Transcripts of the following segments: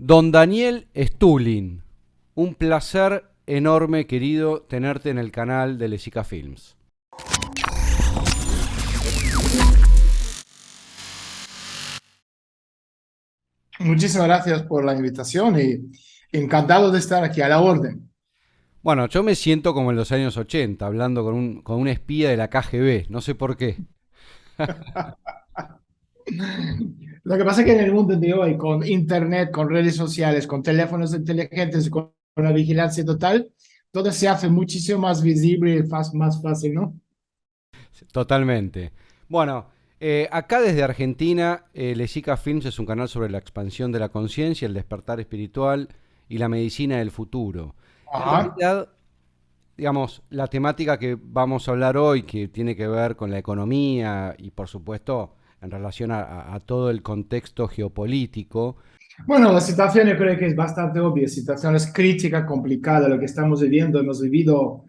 Don Daniel Stulin, un placer enorme, querido, tenerte en el canal de Lesica Films. Muchísimas gracias por la invitación y encantado de estar aquí a la orden. Bueno, yo me siento como en los años 80, hablando con un espía de la KGB, no sé por qué. Lo que pasa es que en el mundo de hoy, con internet, con redes sociales, con teléfonos inteligentes, con la vigilancia total, todo se hace muchísimo más visible y más fácil, ¿no? Totalmente. Bueno, acá desde Argentina, Lesica Films es un canal sobre la expansión de la conciencia, el despertar espiritual y la medicina del futuro. En Ajá. realidad, digamos, la temática que vamos a hablar hoy, que tiene que ver con la economía y por supuesto en relación a todo el contexto geopolítico. Bueno, la situación yo creo que es bastante obvia, situación es crítica, complicada, lo que estamos viviendo, hemos vivido.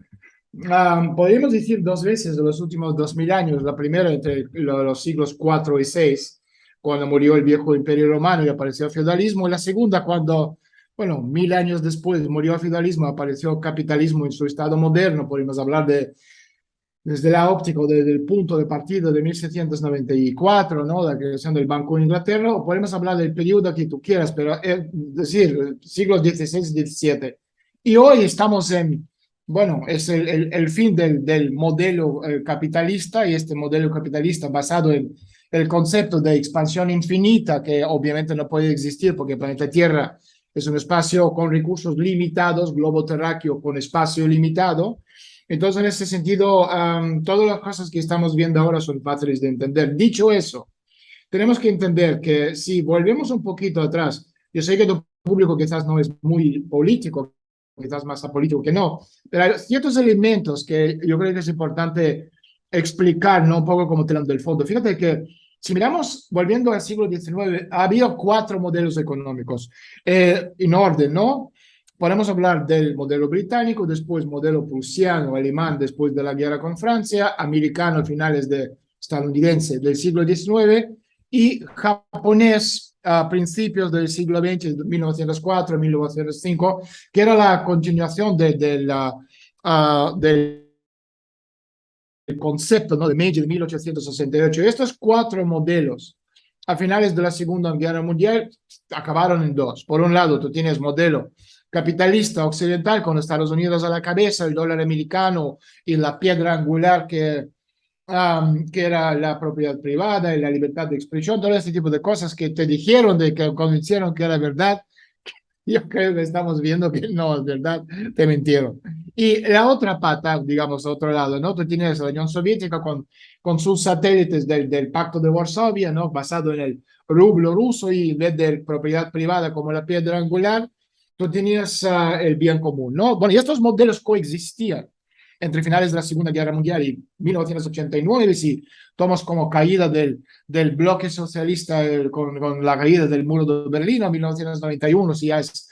Podríamos decir dos veces en los últimos 2000 años. La primera entre los siglos 4 y 6, cuando murió el viejo imperio romano y apareció el feudalismo. Y la segunda cuando, bueno, 1000 años después murió el feudalismo, apareció el capitalismo en su estado moderno. Podemos hablar desde la óptica, desde el punto de partida de 1794, ¿no? La creación del Banco de Inglaterra, o podemos hablar del periodo que tú quieras, pero es decir, siglos XVI y XVII. Y hoy estamos en, bueno, es el fin del modelo capitalista, y este modelo capitalista basado en el concepto de expansión infinita, que obviamente no puede existir porque el planeta Tierra es un espacio con recursos limitados, globo terráqueo con espacio limitado. Entonces, en ese sentido, todas las cosas que estamos viendo ahora son fáciles de entender. Dicho eso, tenemos que entender que si volvemos un poquito atrás, yo sé que tu público quizás no es muy político, quizás más apolítico que no, pero hay ciertos elementos que yo creo que es importante explicar, ¿no? Un poco como telón del fondo. Fíjate que si miramos, volviendo al siglo XIX, había cuatro modelos económicos en orden, ¿no? Podemos hablar del modelo británico, después modelo prusiano, alemán, después de la guerra con Francia, americano a finales de estadounidense del siglo XIX y japonés a principios del siglo XX, 1904, 1905, que era la continuación del concepto, ¿no? De Meiji de 1868. Y estos cuatro modelos a finales de la Segunda Guerra Mundial acabaron en dos. Por un lado, tú tienes modelo capitalista occidental con Estados Unidos a la cabeza, el dólar americano y la piedra angular que era la propiedad privada y la libertad de expresión, todo este tipo de cosas que te dijeron, de que convencieron que era verdad. Yo creo que estamos viendo que no es verdad, te mintieron. Y la otra pata, digamos, otro lado, ¿no? Tú tienes la Unión Soviética con sus satélites del Pacto de Varsovia, ¿no? Basado en el rublo ruso y en vez de propiedad privada como la piedra angular, tú tenías el bien común, ¿no? Bueno, y estos modelos coexistían entre finales de la Segunda Guerra Mundial y 1989, si tomas como caída del bloque socialista con la caída del muro de Berlín en 1991, si ya es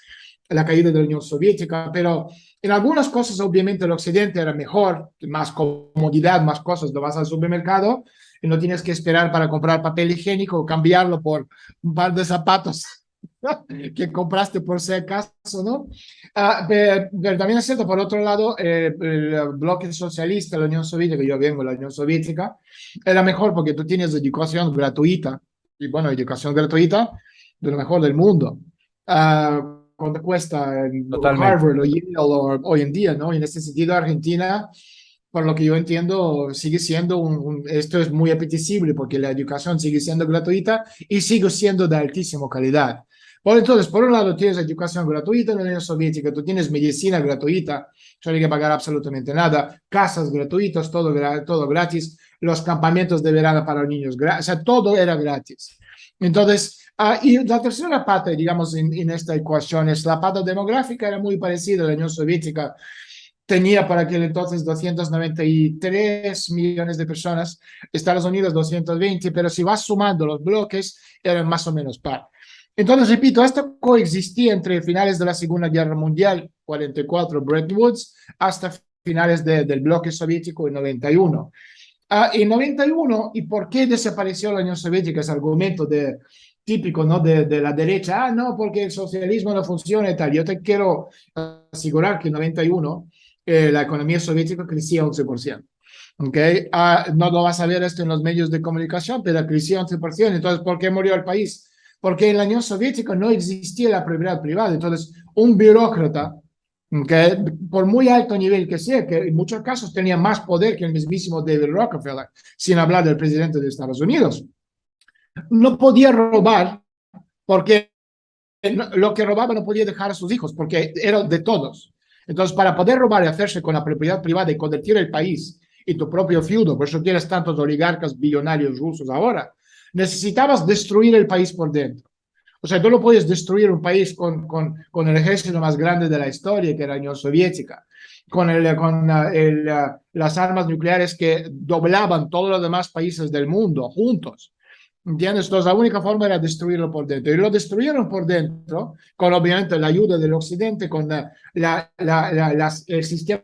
la caída de la Unión Soviética, pero en algunas cosas obviamente el Occidente era mejor, más comodidad, más cosas, lo vas al supermercado y no tienes que esperar para comprar papel higiénico o cambiarlo por un par de zapatos que compraste por si acaso, ¿no? Pero también es cierto, por otro lado, el bloque socialista, la Unión Soviética, yo vengo de la Unión Soviética, era mejor porque tú tienes educación gratuita, y bueno, educación gratuita de lo mejor del mundo. Cuánto cuesta en Totalmente. Harvard o Yale o hoy en día, ¿no? Y en ese sentido, Argentina, por lo que yo entiendo, sigue siendo esto es muy apetecible porque la educación sigue siendo gratuita y sigue siendo de altísima calidad. Bueno, entonces, por un lado tienes educación gratuita en la Unión Soviética, tú tienes medicina gratuita, no hay que pagar absolutamente nada, casas gratuitas, todo gratis, los campamentos de verano para los niños, o sea, todo era gratis. Entonces, y la tercera pata, digamos, en esta ecuación es la pata demográfica, era muy parecida a la Unión Soviética, tenía para aquel entonces 293 millones de personas, Estados Unidos 220, pero si vas sumando los bloques, eran más o menos par. Entonces, repito, esto coexistía entre finales de la Segunda Guerra Mundial, 44, Bretton Woods, hasta finales del bloque soviético en 91. En 91, ¿y por qué desapareció la Unión Soviética? Ese argumento de típico, ¿no? De la derecha, no, porque el socialismo no funciona y tal. Yo te quiero asegurar que en 91 la economía soviética crecía 11%. ¿Okay? No lo vas a ver esto en los medios de comunicación, pero crecía 11%. Entonces, ¿por qué murió el país? Porque en la Unión Soviética no existía la propiedad privada. Entonces, un burócrata, ¿okay? Por muy alto nivel que sea, que en muchos casos tenía más poder que el mismísimo David Rockefeller, sin hablar del presidente de Estados Unidos, no podía robar porque lo que robaba no podía dejar a sus hijos porque era de todos. Entonces, para poder robar y hacerse con la propiedad privada y convertir el país y tu propio feudo, por eso tienes tantos oligarcas billonarios rusos ahora, necesitabas destruir el país por dentro. O sea, tú no puedes destruir un país con el ejército más grande de la historia, que era la Unión Soviética, con las armas nucleares que doblaban todos los demás países del mundo juntos. ¿Entiendes? Entonces, la única forma era destruirlo por dentro. Y lo destruyeron por dentro, con obviamente la ayuda del Occidente, con el sistema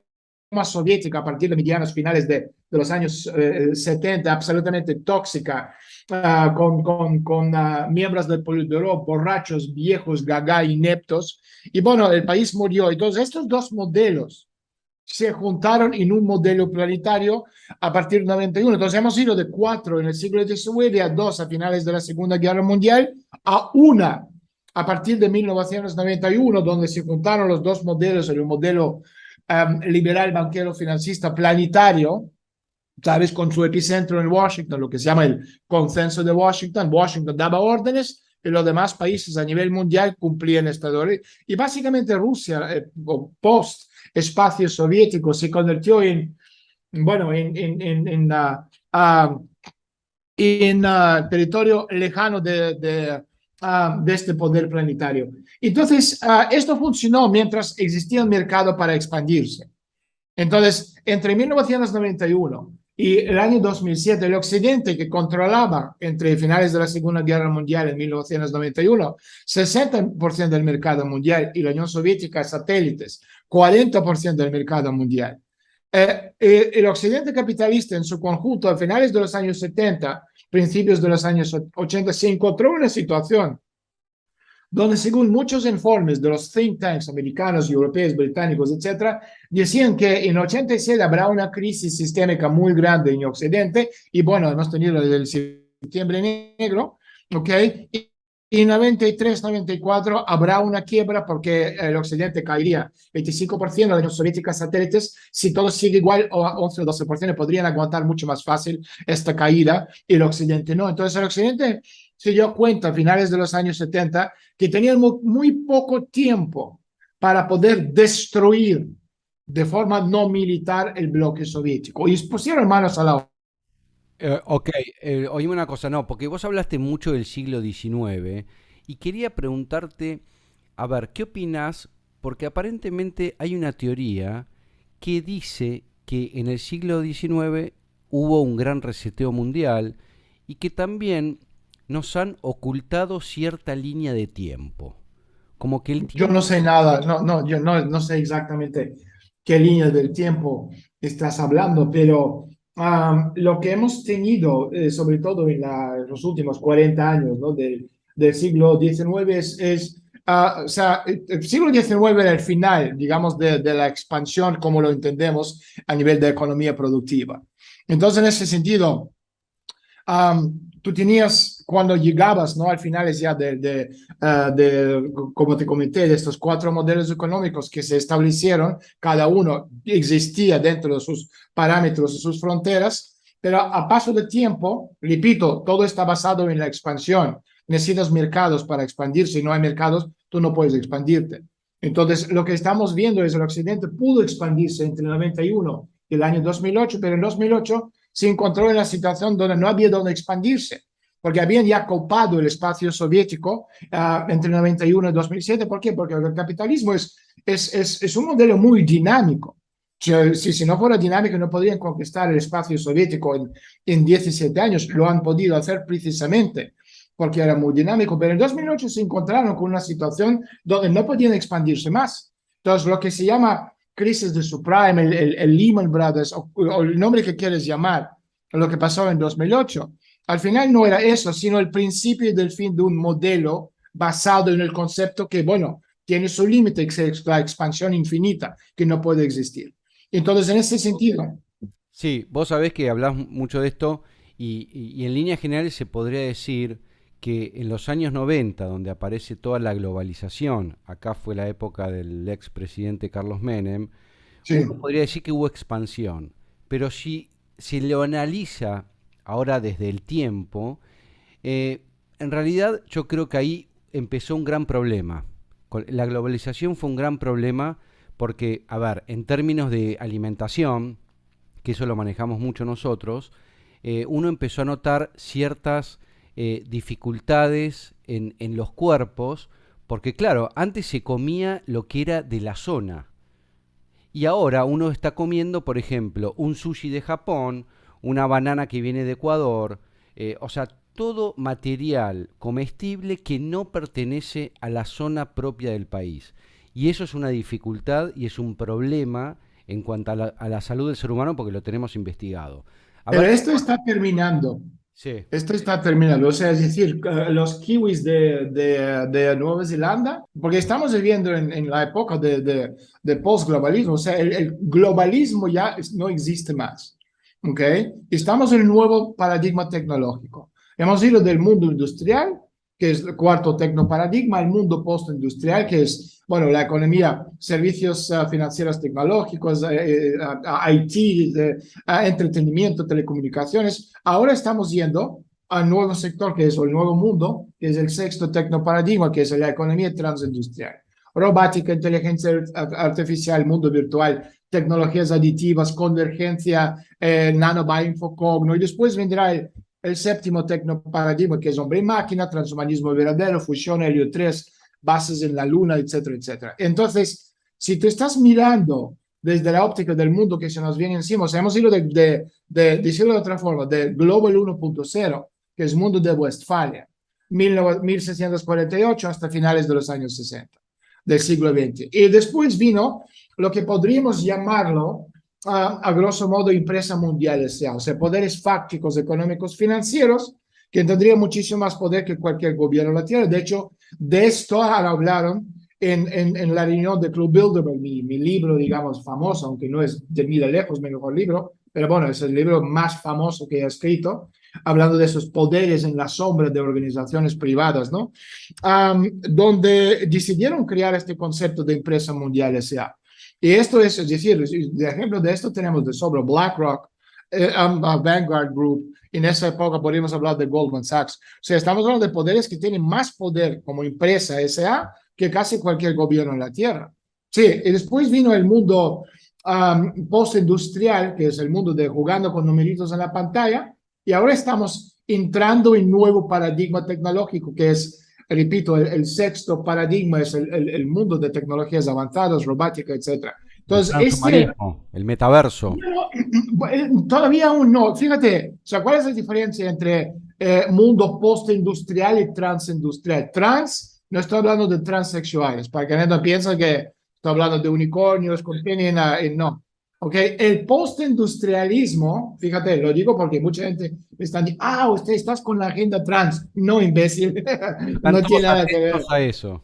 soviético a partir de medianos finales de los años 70, absolutamente tóxica, con miembros del Politburo, borrachos, viejos, gaga, ineptos. Y bueno, el país murió. Entonces, estos dos modelos se juntaron en un modelo planetario a partir del 91. Entonces hemos ido de 4 en el siglo XIX a 2 a finales de la Segunda Guerra Mundial a una a partir de 1991, donde se juntaron los dos modelos en un modelo liberal, banquero, financista, planetario, ¿sabes? Con su epicentro en Washington, lo que se llama el consenso de Washington. Washington daba órdenes y los demás países a nivel mundial cumplían esta orden. Y básicamente Rusia, post espacio soviético, se convirtió bueno, en territorio lejano de este poder planetario. Entonces, esto funcionó mientras existía un mercado para expandirse. Entonces, entre 1991 y el año 2007, el Occidente, que controlaba entre finales de la Segunda Guerra Mundial en 1991, 60% del mercado mundial, y la Unión Soviética, satélites, 40% del mercado mundial. El Occidente capitalista en su conjunto, a finales de los años 70, principios de los años 80, se encontró en una situación donde según muchos informes de los think tanks americanos, europeos, británicos, etcétera, decían que en 87 habrá una crisis sistémica muy grande en Occidente, y bueno, hemos tenido el septiembre negro, ¿ok? Y en 93, 94 habrá una quiebra porque el Occidente caería 25%, la Unión Soviética satélites, si todo sigue igual, o 11 o 12% podrían aguantar mucho más fácil esta caída, y el Occidente no. Entonces el Occidente se dio cuenta a finales de los años 70 que tenían muy poco tiempo para poder destruir de forma no militar el bloque soviético, y pusieron manos a la obra. Ok, oíme una cosa, no, porque vos hablaste mucho del siglo XIX y quería preguntarte, a ver, ¿qué opinás? Porque aparentemente hay una teoría que dice que en el siglo XIX hubo un gran reseteo mundial y que también nos han ocultado cierta línea de tiempo. Como que el Yo no tiempo... sé nada, yo no sé exactamente qué línea del tiempo estás hablando, pero lo que hemos tenido, sobre todo en los últimos 40 años, ¿no? Del siglo XIX o sea, el siglo XIX era el final, digamos, de la expansión como lo entendemos a nivel de economía productiva. Entonces, en ese sentido, tú tenías, cuando llegabas, ¿no? Al final ya como te comenté, de estos 4 modelos económicos que se establecieron, cada uno existía dentro de sus parámetros y sus fronteras, pero a paso de tiempo, repito, todo está basado en la expansión. Necesitas mercados para expandir. Si no hay mercados, tú no puedes expandirte. Entonces, lo que estamos viendo es que el Occidente pudo expandirse entre el 91 y el año 2008, pero en 2008 se encontró en la situación donde no había donde expandirse, porque habían ya copado el espacio soviético entre 91 y 2007. ¿Por qué? Porque el capitalismo es un modelo muy dinámico. Si no fuera dinámico, no podrían conquistar el espacio soviético en 17 años. Lo han podido hacer precisamente porque era muy dinámico, pero en 2008 se encontraron con una situación donde no podían expandirse más. Entonces, lo que se llama crisis de subprime, el Lehman Brothers, o el nombre que quieres llamar, lo que pasó en 2008, Al final no era eso, sino el principio del fin de un modelo basado en el concepto que, bueno, tiene su límite, que es la expansión infinita, que no puede existir. Entonces, en ese sentido, Sí, vos sabés que hablás mucho de esto y en líneas generales se podría decir que en los años 90, donde aparece toda la globalización, acá fue la época del expresidente Carlos Menem, sí. uno podría decir que hubo expansión, pero si lo analiza ahora desde el tiempo, en realidad yo creo que ahí empezó un gran problema. La globalización fue un gran problema porque, a ver, en términos de alimentación, que eso lo manejamos mucho nosotros, uno empezó a notar ciertas dificultades en los cuerpos, porque claro, antes se comía lo que era de la zona, y ahora uno está comiendo, por ejemplo, un sushi de Japón, una banana que viene de Ecuador, o sea, todo material comestible que no pertenece a la zona propia del país. Y eso es una dificultad y es un problema en cuanto a la salud del ser humano porque lo tenemos investigado. A Pero ver, esto está terminando. sí, Esto está terminando, o sea, es decir, los kiwis de Nueva Zelanda, porque estamos viviendo en la época de post-globalismo, o sea, el globalismo ya no existe más, ¿ok? Estamos en un nuevo paradigma tecnológico. Hemos ido del mundo industrial, que es el cuarto tecnoparadigma, al mundo post-industrial, que es, bueno, la economía, servicios financieros tecnológicos, IT, entretenimiento, telecomunicaciones. Ahora estamos yendo al nuevo sector, que es el nuevo mundo, que es el sexto tecnoparadigma, que es la economía transindustrial. Robótica, inteligencia artificial, mundo virtual, tecnologías aditivas, convergencia, nano-bioinfocogno, y después vendrá el séptimo tecnoparadigma, que es hombre y máquina, transhumanismo verdadero, fusión, helio 3, bases en la luna, etcétera, etcétera. Entonces, si tú estás mirando desde la óptica del mundo que se nos viene encima, o sea, hemos ido decirlo de otra forma, de Global 1.0, que es mundo de Westfalia, 1648 hasta finales de los años 60 del siglo XX. Y después vino lo que podríamos llamarlo, a grosso modo, empresa mundial S.A., o sea, poderes fácticos, económicos, financieros, que tendrían muchísimo más poder que cualquier gobierno de la Tierra. De hecho, de esto hablaron en la reunión de Club Bilderberg, mi libro, digamos, famoso, aunque no es de ni de lejos mi mejor libro, pero bueno, es el libro más famoso que he escrito, hablando de esos poderes en la sombra de organizaciones privadas, ¿no? Donde decidieron crear este concepto de empresa mundial S.A. Y esto es decir, de ejemplo de esto tenemos de sobra BlackRock, Vanguard Group, en esa época podríamos hablar de Goldman Sachs. O sea, estamos hablando de poderes que tienen más poder como empresa S.A. que casi cualquier gobierno en la Tierra. Sí, y después vino el mundo postindustrial, que es el mundo de jugando con numeritos en la pantalla, y ahora estamos entrando en un nuevo paradigma tecnológico, que es, repito, el sexto paradigma, es el mundo de tecnologías avanzadas, robótica, etc. el Entonces, transhumanismo, el metaverso. bueno, todavía aún no. Fíjate, o sea, ¿cuál es la diferencia entre mundo postindustrial y transindustrial? Trans, no estoy hablando de transexuales, para que no piensen que estoy hablando de unicornios, contienen, no. Ok, el postindustrialismo, fíjate, lo digo porque mucha gente está diciendo, usted estás con la agenda trans. No, imbécil, Están no todos tiene nada que atentos ver. a eso.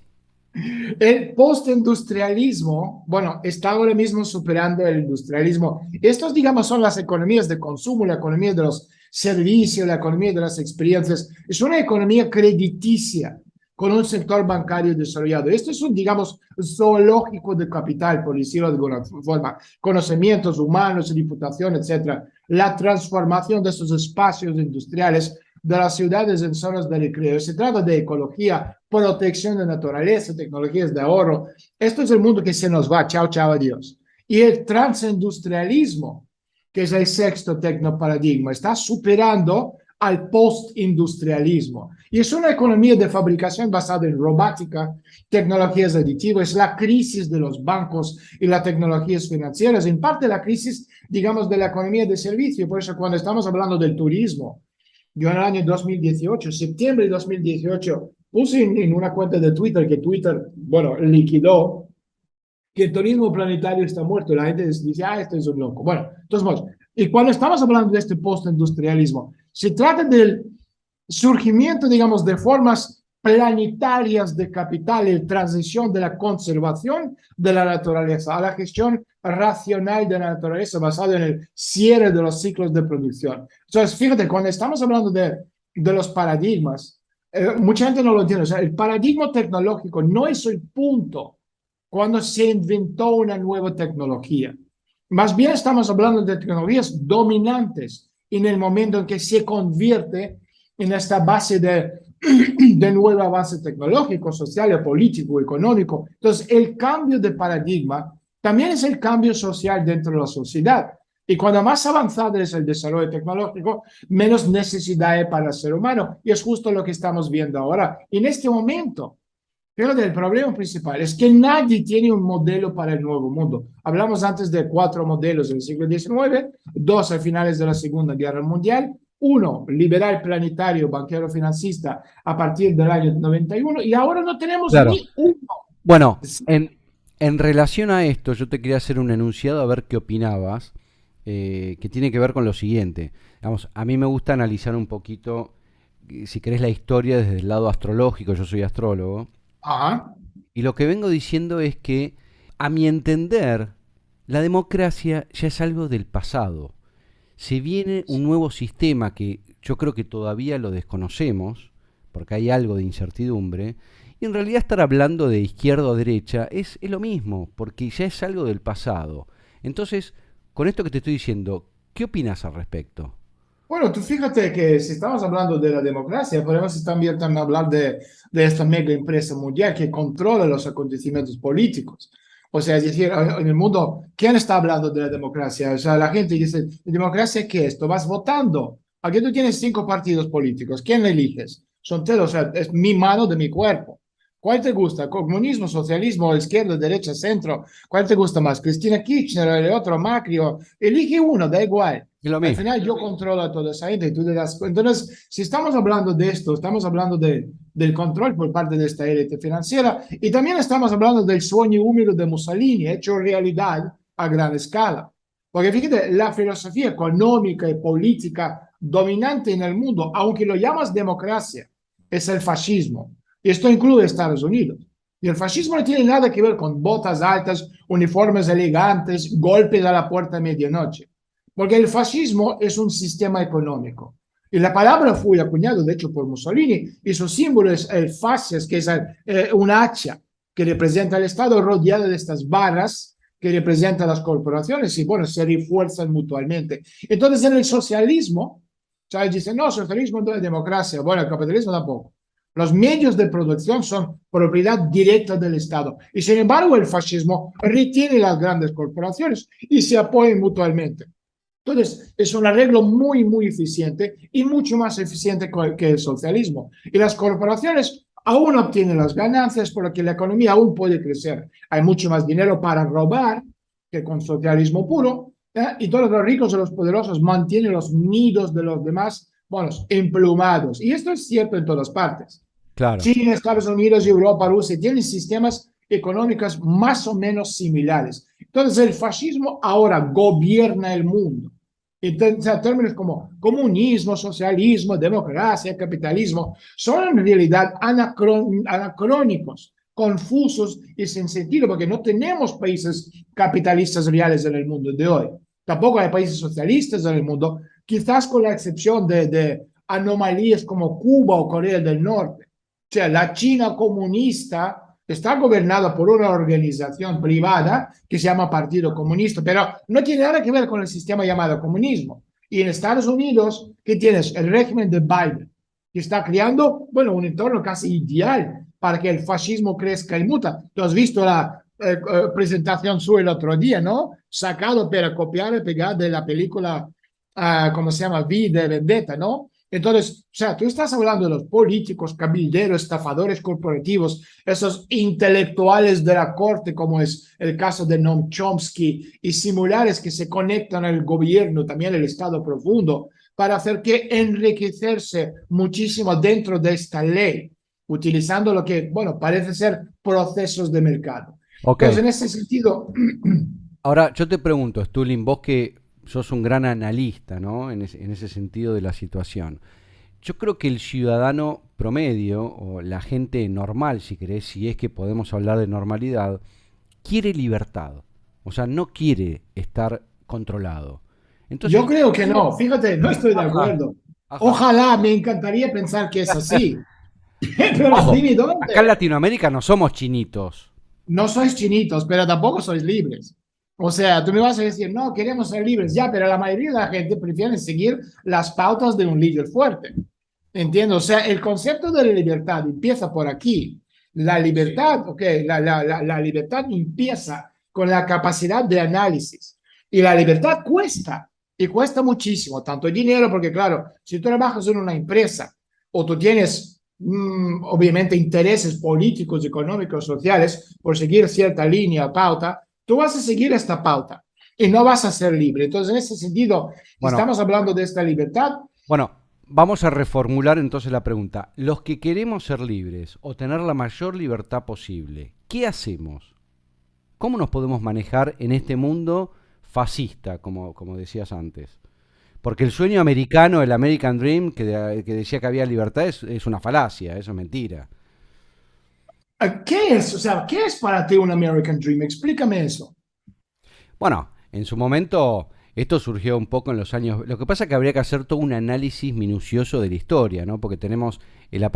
El postindustrialismo, bueno, está ahora mismo superando el industrialismo. Estos, digamos, son las economías de consumo, la economía de los servicios, la economía de las experiencias. Es una economía crediticia con un sector bancario desarrollado. Esto es un, digamos, zoológico de capital, por decirlo de alguna forma. Conocimientos humanos, reputación, etcétera. La transformación de estos espacios industriales de las ciudades en zonas de recreo. Se trata de ecología, protección de naturaleza, tecnologías de ahorro. Esto es el mundo que se nos va. Chao, chao, adiós. Y el transindustrialismo, que es el sexto tecnoparadigma, está superando al postindustrialismo. Y es una economía de fabricación basada en robótica, tecnologías aditivas, es la crisis de los bancos y las tecnologías financieras, en parte la crisis, digamos, de la economía de servicio. Por eso cuando estamos hablando del turismo, yo en el año 2018, septiembre de 2018, puse en una cuenta de Twitter que Twitter, bueno, liquidó, que el turismo planetario está muerto. La gente dice, esto es un loco. Bueno, entonces, y cuando estamos hablando de este postindustrialismo, Se trata del surgimiento, digamos, de formas planetarias de capital y transición de la conservación de la naturaleza a la gestión racional de la naturaleza basada en el cierre de los ciclos de producción. Entonces, fíjate, cuando estamos hablando de los paradigmas, mucha gente no lo entiende. O sea, el paradigma tecnológico no es el punto cuando se inventó una nueva tecnología. Más bien estamos hablando de tecnologías dominantes en el momento en que se convierte en esta base de nuevo avance tecnológico, social, político, económico. Entonces, el cambio de paradigma también es el cambio social dentro de la sociedad. Y cuando más avanzado es el desarrollo tecnológico, menos necesidad hay para el ser humano. Y es justo lo que estamos viendo ahora. En este momento, pero el problema principal es que nadie tiene un modelo para el nuevo mundo. Hablamos antes de 4 modelos del siglo XIX, 2 a finales de la Segunda Guerra Mundial, uno liberal planetario, banquero financista a partir del año 91 y ahora no tenemos Claro. ni uno. Bueno, en relación a esto, yo te quería hacer un enunciado a ver qué opinabas, que tiene que ver con lo siguiente. Digamos, a mí me gusta analizar un poquito, si querés, la historia desde el lado astrológico, yo soy astrólogo, Ajá. y lo que vengo diciendo es que, a mi entender, la democracia ya es algo del pasado. Se viene un nuevo sistema que yo creo que todavía lo desconocemos, porque hay algo de incertidumbre, y en realidad estar hablando de izquierda o derecha es lo mismo, porque ya es algo del pasado. Entonces, con esto que te estoy diciendo, ¿qué opinas al respecto? Bueno, tú fíjate que si estamos hablando de la democracia, podemos también hablar de esta mega empresa mundial que controla los acontecimientos políticos. O sea, es decir, en el mundo, ¿quién está hablando de la democracia? O sea, la gente dice, ¿democracia qué es? Tú vas votando. Aquí tú tienes 5 partidos políticos. ¿Quién eliges? Son todos, o sea, es mi mano de mi cuerpo. ¿Cuál te gusta? ¿Comunismo, socialismo, izquierda, derecha, centro? ¿Cuál te gusta más? ¿Cristina Kirchner, el otro, Macri? Elige uno, da igual. Es lo Al mismo. final yo controlo a toda esa gente y tú te das cuenta. Entonces, si estamos hablando de esto, estamos hablando del control por parte de esta élite financiera y también estamos hablando del sueño húmedo de Mussolini hecho realidad a gran escala. Porque fíjate, la filosofía económica y política dominante en el mundo, aunque lo llamas democracia, es el fascismo. Y esto incluye Estados Unidos. Y el fascismo no tiene nada que ver con botas altas, uniformes elegantes, golpes a la puerta a medianoche. Porque el fascismo es un sistema económico. Y la palabra fue acuñada, de hecho, por Mussolini, y su símbolo es el fasces, que es un hacha que representa el Estado rodeado de estas barras que representan las corporaciones y, bueno, se refuerzan mutuamente. Entonces, en el socialismo, ¿sabes? Dicen, no, socialismo no es democracia. Bueno, el capitalismo tampoco. Los medios de producción son propiedad directa del Estado. Y sin embargo, el fascismo retiene las grandes corporaciones y se apoyan mutuamente. Entonces, es un arreglo muy, muy eficiente y mucho más eficiente que el socialismo. Y las corporaciones aún obtienen las ganancias porque la economía aún puede crecer. Hay mucho más dinero para robar que con socialismo puro. Y todos los ricos y los poderosos mantienen los nidos de los demás, bueno, emplumados. Y esto es cierto en todas partes. Claro. China, Estados Unidos, Europa, Rusia tienen sistemas económicos más o menos similares. Entonces, el fascismo ahora gobierna el mundo. Entonces, términos como comunismo, socialismo, democracia, capitalismo, son en realidad anacrónicos, confusos y sin sentido, porque no tenemos países capitalistas reales en el mundo de hoy. Tampoco hay países socialistas en el mundo, quizás con la excepción de anomalías como Cuba o Corea del Norte. O sea, la China comunista está gobernada por una organización privada que se llama Partido Comunista, pero no tiene nada que ver con el sistema llamado comunismo. Y en Estados Unidos, ¿qué tienes? El régimen de Biden, que está creando, bueno, un entorno casi ideal para que el fascismo crezca y muta. Tú has visto la presentación suya el otro día, ¿no? Sacado para copiar y pegar de la película, ¿cómo se llama? V de Vendetta, ¿no? Entonces, o sea, tú estás hablando de los políticos, cabilderos, estafadores corporativos, esos intelectuales de la corte, como es el caso de Noam Chomsky, y similares que se conectan al gobierno, también el Estado profundo, para hacer que enriquecerse muchísimo dentro de esta ley, utilizando lo que, bueno, parece ser procesos de mercado. Ok. Entonces, en ese sentido, Ahora, yo te pregunto, Stulin, vos que sos un gran analista, ¿no? En ese sentido de la situación. Yo creo que el ciudadano promedio, o la gente normal, si querés, si es que podemos hablar de normalidad, quiere libertad. O sea, no quiere estar controlado. Yo Entonces, creo que no, fíjate, no estoy de ajá, acuerdo. ajá. Ojalá, me encantaría pensar que es así, pero Ojo, dime acá en dónde. Latinoamérica no somos chinitos. No sois chinitos, pero tampoco sois libres. O sea, tú me vas a decir, no, queremos ser libres, ya, pero la mayoría de la gente prefiere seguir las pautas de un líder fuerte. Entiendo, o sea, el concepto de la libertad empieza por aquí. La libertad, ok, la libertad empieza con la capacidad de análisis. Y la libertad cuesta, y cuesta muchísimo, tanto dinero, porque claro, si tú trabajas en una empresa o tú tienes obviamente intereses políticos, económicos, sociales, por seguir cierta línea o pauta, tú vas a seguir esta pauta y no vas a ser libre. Entonces, en ese sentido, si Bueno, estamos hablando de esta libertad, bueno, vamos a reformular entonces la pregunta. Los que queremos ser libres o tener la mayor libertad posible, ¿qué hacemos? ¿Cómo nos podemos manejar en este mundo fascista, como decías antes? Porque el sueño americano, el American Dream, que decía que había libertad, es una falacia, eso es mentira. ¿qué es? O sea, ¿qué es para ti un American Dream? Explícame eso. Bueno, en su momento esto surgió un poco en los años. Lo que pasa es que habría que hacer todo un análisis minucioso de la historia, ¿no? Porque tenemos la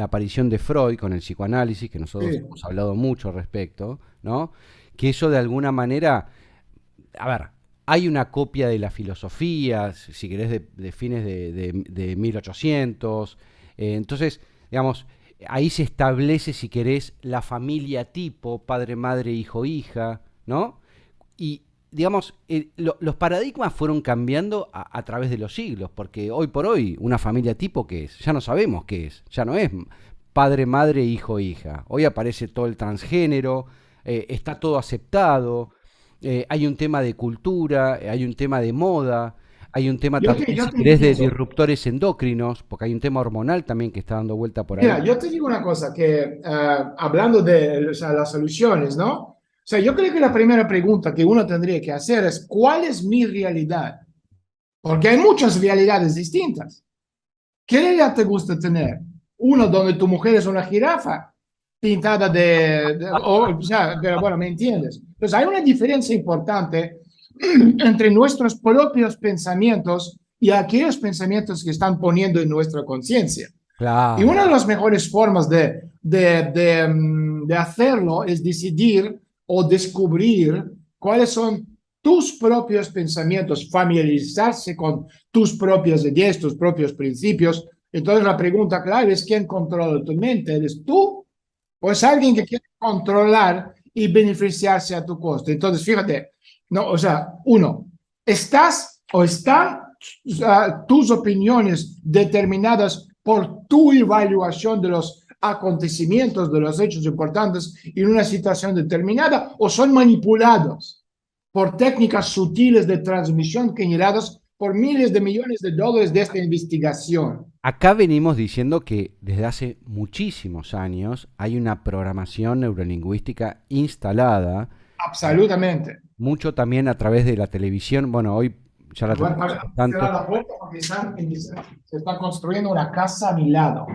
aparición de Freud con el psicoanálisis, que nosotros Sí. hemos hablado mucho al respecto, ¿no? Que eso de alguna manera, a ver, hay una copia de la filosofía, si querés, de fines de 1800. Entonces, digamos, ahí se establece, si querés, la familia tipo, padre, madre, hijo, hija, ¿no? Y, digamos, los paradigmas fueron cambiando a través de los siglos, porque hoy por hoy una familia tipo, ¿qué es? Ya no sabemos qué es, ya no es padre, madre, hijo, hija. Hoy aparece todo el transgénero, está todo aceptado, hay un tema de cultura, hay un tema de moda, hay un tema también, Yo si te querés, de entiendo. disruptores endócrinos, porque hay un tema hormonal también que está dando vuelta por ahí. Mira, yo te digo una cosa, que hablando de o sea, las soluciones, ¿no? O sea, yo creo que la primera pregunta que uno tendría que hacer es, ¿cuál es mi realidad? Porque hay muchas realidades distintas. ¿Qué realidad te gusta tener? Uno donde tu mujer es una jirafa pintada o sea, pero bueno, ¿me entiendes? Entonces hay una diferencia importante entre nuestros propios pensamientos y aquellos pensamientos que están poniendo en nuestra conciencia. Y Claro. una de las mejores formas de hacerlo es decidir o descubrir cuáles son tus propios pensamientos, familiarizarse con tus propias ideas, tus propios principios. Entonces la pregunta clave es: ¿quién controla tu mente? ¿Eres tú o es alguien que quiere controlar y beneficiarse a tu costo? Entonces, fíjate, no, o sea, uno, ¿estás o están tus opiniones determinadas por tu evaluación de los acontecimientos, de los hechos importantes en una situación determinada, o son manipulados por técnicas sutiles de transmisión generadas por miles de millones de dólares de esta investigación? Acá venimos diciendo que desde hace muchísimos años hay una programación neurolingüística instalada, Absolutamente. mucho también a través de la televisión. Bueno, hoy ya la Bueno, tenemos tanto. cierra la puerta porque se está construyendo una casa a mi lado.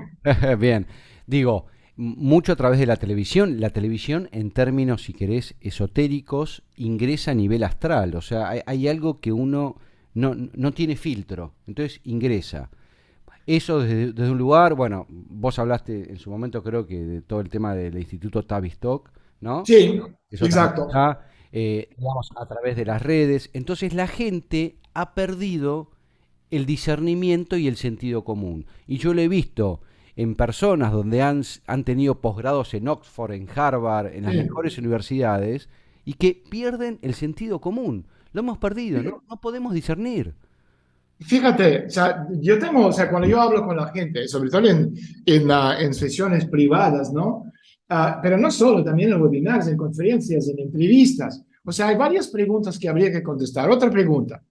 Bien, digo, mucho a través de la televisión. La televisión, en términos, si querés, esotéricos, ingresa a nivel astral. O sea, hay algo que uno no tiene filtro, entonces ingresa. Eso desde un lugar, bueno, vos hablaste en su momento creo que de todo el tema del Instituto Tavistock, ¿no? Sí, Eso también exacto. está, digamos, a través de las redes. Entonces la gente ha perdido el discernimiento y el sentido común. Y yo lo he visto en personas donde han tenido posgrados en Oxford, en Harvard, en las Sí. mejores universidades, y que pierden el sentido común. Lo hemos perdido, no podemos discernir. Fíjate, o sea, yo tengo, o sea, cuando yo hablo con la gente, sobre todo en sesiones privadas, ¿no? Pero no solo, también en webinars, en conferencias, en entrevistas. O sea, hay varias preguntas que habría que contestar. Otra pregunta.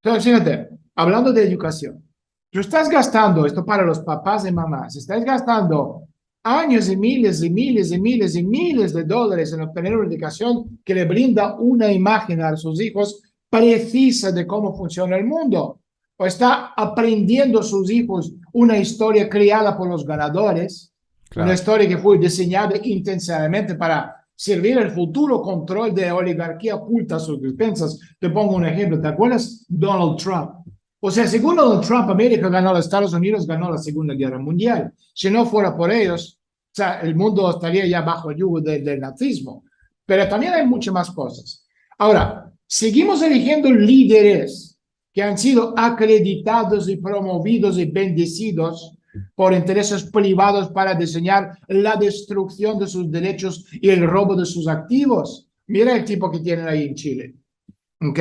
Entonces, fíjate, hablando de educación, tú estás gastando, esto para los papás y mamás, estás gastando años y miles y miles y miles y miles de dólares en obtener una educación que le brinda una imagen a sus hijos precisa de cómo funciona el mundo, o está aprendiendo sus hijos una historia creada por los ganadores, una Claro. historia que fue diseñada intencionalmente para servir el futuro control de oligarquía oculta a sus despensas. Te pongo un ejemplo, ¿te acuerdas? Donald Trump. O sea, según Donald Trump, América ganó, los Estados Unidos ganó la Segunda Guerra Mundial. Si no fuera por ellos, o sea, el mundo estaría ya bajo el yugo del nazismo. Pero también hay muchas más cosas. Ahora, seguimos eligiendo líderes que han sido acreditados y promovidos y bendecidos por intereses privados para diseñar la destrucción de sus derechos y el robo de sus activos. Mira el tipo que tienen ahí en Chile. ¿Ok?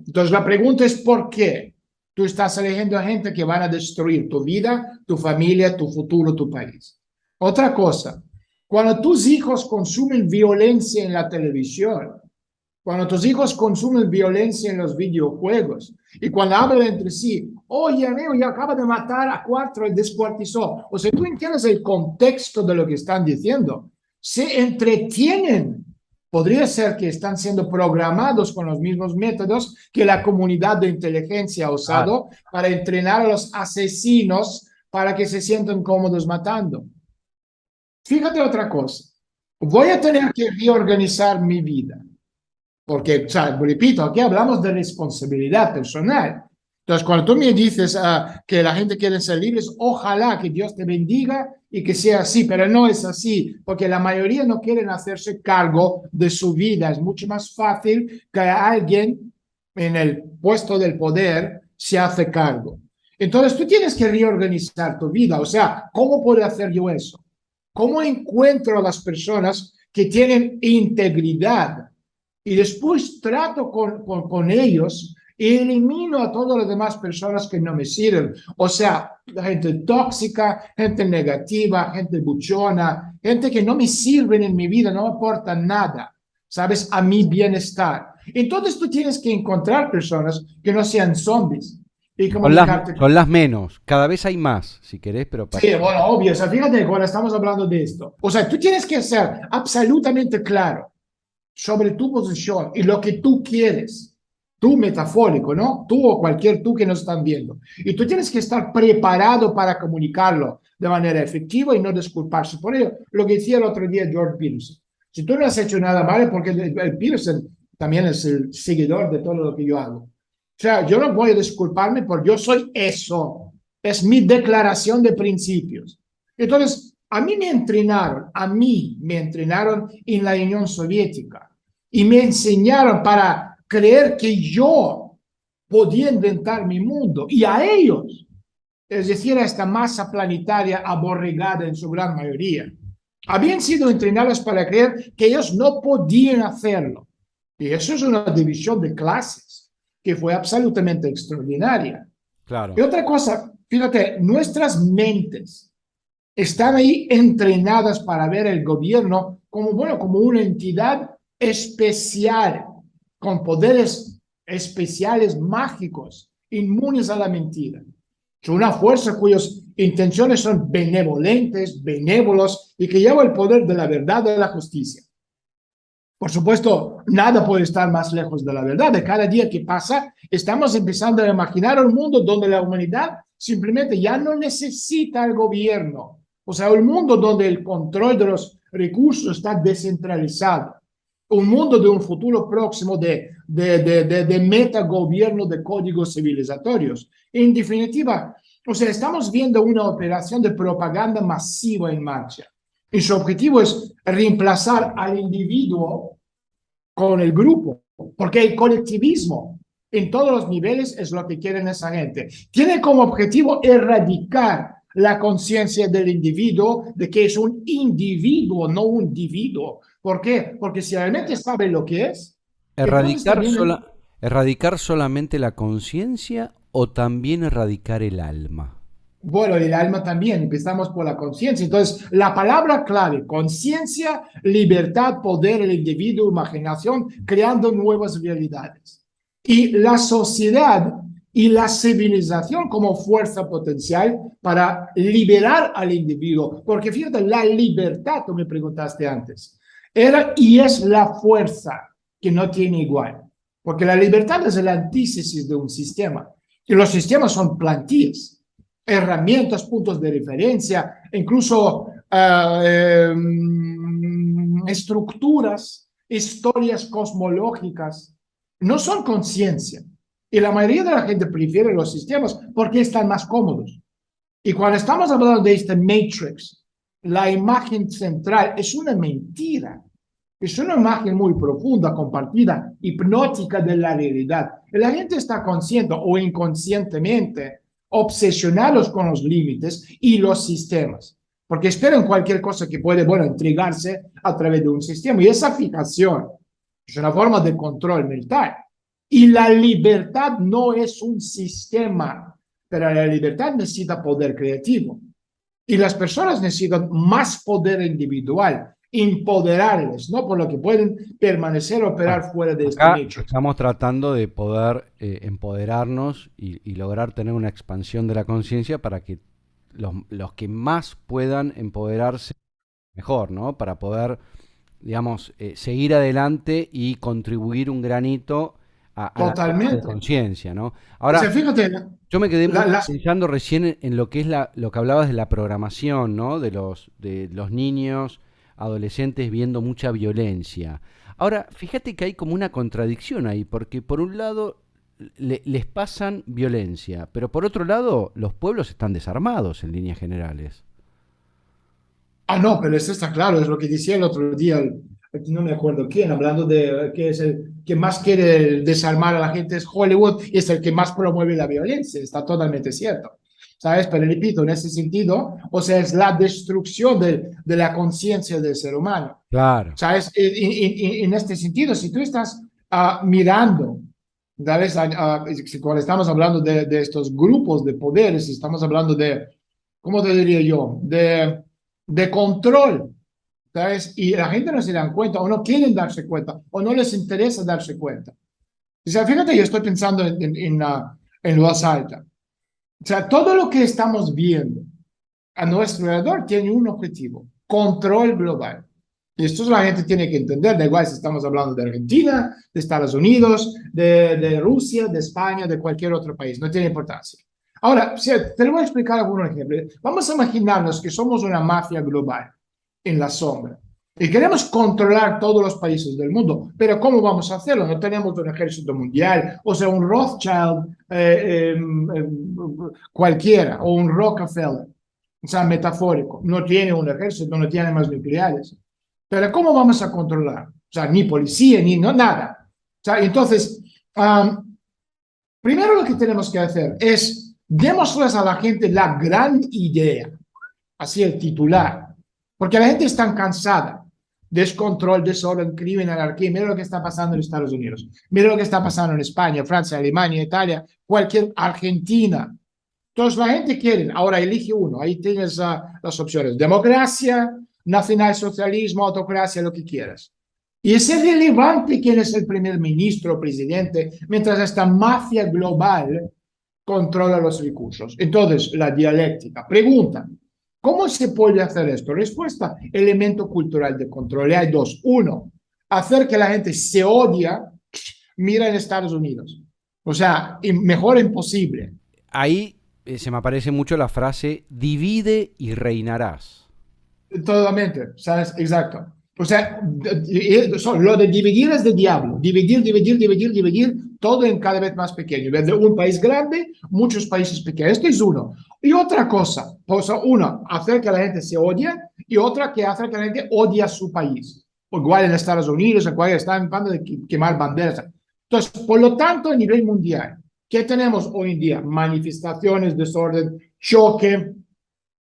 Entonces la pregunta es ¿por qué? Tú estás eligiendo a gente que van a destruir tu vida, tu familia, tu futuro, tu país. Otra cosa, cuando tus hijos consumen violencia en la televisión, cuando tus hijos consumen violencia en los videojuegos y cuando hablan entre sí, oye, amigo, ya acaba de matar a 4 y descuartizó. O sea, tú entiendes el contexto de lo que están diciendo. Se entretienen. Podría ser que están siendo programados con los mismos métodos que la comunidad de inteligencia ha Ah, usado para entrenar a los asesinos para que se sientan cómodos matando. Fíjate otra cosa. Voy a tener que reorganizar mi vida. Porque, o sea, repito, aquí hablamos de responsabilidad personal. Entonces, cuando tú me dices que la gente quiere ser libres, ojalá que Dios te bendiga y que sea así, pero no es así, porque la mayoría no quieren hacerse cargo de su vida. Es mucho más fácil que alguien en el puesto del poder se hace cargo. Entonces, tú tienes que reorganizar tu vida. O sea, ¿cómo puedo hacer yo eso? ¿Cómo encuentro a las personas que tienen integridad? Y después trato con ellos y elimino a todas las demás personas que no me sirven. O sea, gente tóxica, gente negativa, gente buchona, gente que no me sirven en mi vida, no me aportan nada, ¿sabes? A mi bienestar. Entonces tú tienes que encontrar personas que no sean zombies y comunicarte con. son las menos. Cada vez hay más, si querés, pero Sí, bueno, obvio. O sea, fíjate cuando estamos hablando de esto. O sea, tú tienes que ser absolutamente claro sobre tu posición y lo que tú quieres, tú metafórico, ¿no? Tú o cualquier tú que nos están viendo. Y tú tienes que estar preparado para comunicarlo de manera efectiva y no disculparse por ello. Lo que decía el otro día George Peterson. Si tú no has hecho nada mal, porque el Peterson también es el seguidor de todo lo que yo hago. O sea, yo no voy a disculparme porque yo soy eso. Es mi declaración de principios. Entonces, a mí me entrenaron en la Unión Soviética y me enseñaron para creer que yo podía inventar mi mundo y a ellos, es decir, a esta masa planetaria aborregada en su gran mayoría, habían sido entrenados para creer que ellos no podían hacerlo. Y eso es una división de clases que fue absolutamente extraordinaria. Y claro. otra cosa, fíjate, nuestras mentes están ahí entrenadas para ver el gobierno como, bueno, como una entidad especial, con poderes especiales mágicos, inmunes a la mentira. Es una fuerza cuyas intenciones son benevolentes, benévolos y que lleva el poder de la verdad y de la justicia. Por supuesto, nada puede estar más lejos de la verdad. De cada día que pasa, estamos empezando a imaginar un mundo donde la humanidad simplemente ya no necesita el gobierno. O sea, un mundo donde el control de los recursos está descentralizado. Un mundo de un futuro próximo de metagobierno de códigos civilizatorios. En definitiva, o sea, estamos viendo una operación de propaganda masiva en marcha. Y su objetivo es reemplazar al individuo con el grupo, porque el colectivismo en todos los niveles es lo que quieren esa gente. Tiene como objetivo erradicar la conciencia del individuo de que es un individuo, no un individuo. ¿Por qué? Porque si realmente sabe lo que es, entonces ¿Erradicar, también. erradicar solamente la conciencia o también erradicar el alma? Bueno, el alma también, empezamos por la conciencia. Entonces, la palabra clave, conciencia, libertad, poder, el individuo, imaginación, creando nuevas realidades. Y la sociedad y la civilización como fuerza potencial para liberar al individuo. Porque fíjate, la libertad, tú me preguntaste antes, era y es la fuerza que no tiene igual. porque la libertad es la antítesis de un sistema. Y los sistemas son plantillas, herramientas, puntos de referencia, incluso estructuras, historias cosmológicas. No son conciencia. Y la mayoría de la gente prefiere los sistemas porque están más cómodos. Y cuando estamos hablando de este Matrix, la imagen central es una mentira. Es una imagen muy profunda, compartida, hipnótica de la realidad. Y la gente está consciente o inconscientemente obsesionados con los límites y los sistemas, porque esperan cualquier cosa que puede, bueno, entregarse a través de un sistema. Y esa fijación es una forma de control mental. Y la libertad no es un sistema, pero la libertad necesita poder creativo. Y las personas necesitan más poder individual, empoderarles, ¿no? Por lo que pueden permanecer, operar fuera de este Acá nicho. estamos tratando de poder empoderarnos y lograr tener una expansión de la conciencia para que los que más puedan empoderarse mejor, ¿no? Para poder, digamos, seguir adelante y contribuir un granito a la toma de Totalmente. conciencia, ¿no? O sea, Ahora, fíjate, yo me quedé mucho las pensando recién en lo que es lo que hablabas de la programación, ¿no? De los niños, adolescentes viendo mucha violencia. Ahora, fíjate que hay como una contradicción ahí, porque por un lado les pasan violencia, pero por otro lado los pueblos están desarmados en líneas generales. Ah, no, pero eso está claro, es lo que decía el otro día, no me acuerdo quién, hablando de que es el que más quiere desarmar a la gente es Hollywood y es el que más promueve la violencia, está totalmente cierto. ¿Sabes? Pero repito, en ese sentido, o sea, es la destrucción de la conciencia del ser humano. Claro. ¿Sabes? En este sentido, si tú estás mirando, ¿sabes? Cuando estamos hablando de estos grupos de poderes, estamos hablando de, ¿cómo te diría yo? De control, ¿sabes? Y la gente no se dan cuenta, o no quieren darse cuenta, o no les interesa darse cuenta. O sea, fíjate, yo estoy pensando en voz alta. O sea, todo lo que estamos viendo a nuestro alrededor tiene un objetivo, control global. Y esto la gente tiene que entender, da igual si estamos hablando de Argentina, de Estados Unidos, de Rusia, de España, de cualquier otro país, no tiene importancia. Ahora, si te lo voy a explicar algunos ejemplos. Vamos a imaginarnos que somos una mafia global en la sombra y queremos controlar todos los países del mundo, pero ¿cómo vamos a hacerlo? No tenemos un ejército mundial, o sea, un Rothschild cualquiera, o un Rockefeller, o sea, metafórico. No tiene un ejército, no tiene más nucleares. Pero ¿cómo vamos a controlar? O sea, ni policía, ni no, nada. O sea, entonces, primero lo que tenemos que hacer es demostrarles a la gente la gran idea, así el titular, porque la gente está cansada. Descontrol, desorden, crimen, anarquía. Mira lo que está pasando en Estados Unidos. Mira lo que está pasando en España, Francia, Alemania, Italia, cualquier Argentina. Entonces la gente quiere, ahora elige uno, ahí tienes las opciones, democracia, nacionalsocialismo, autocracia, lo que quieras. Y es irrelevante quién es el primer ministro o presidente, mientras esta mafia global controla los recursos. Entonces, la dialéctica. Pregunta, ¿cómo se puede hacer esto? Respuesta, elemento cultural de control. Y hay dos. Uno, hacer que la gente se odia, mira en Estados Unidos. O sea, mejor imposible. Ahí se me aparece mucho la frase divide y reinarás. Totalmente, ¿sabes? Exacto. O sea, lo de dividir es de diablo. Dividir, dividir, dividir, dividir, todo en cada vez más pequeño. Desde un país grande, muchos países pequeños. Este es uno. Y otra cosa, una, hacer que la gente se odie, y otra que hacer que la gente odie a su país. Igual en Estados Unidos, en cual están en bando de quemar banderas. Entonces, por lo tanto, a nivel mundial, ¿qué tenemos hoy en día? Manifestaciones, desorden, choque,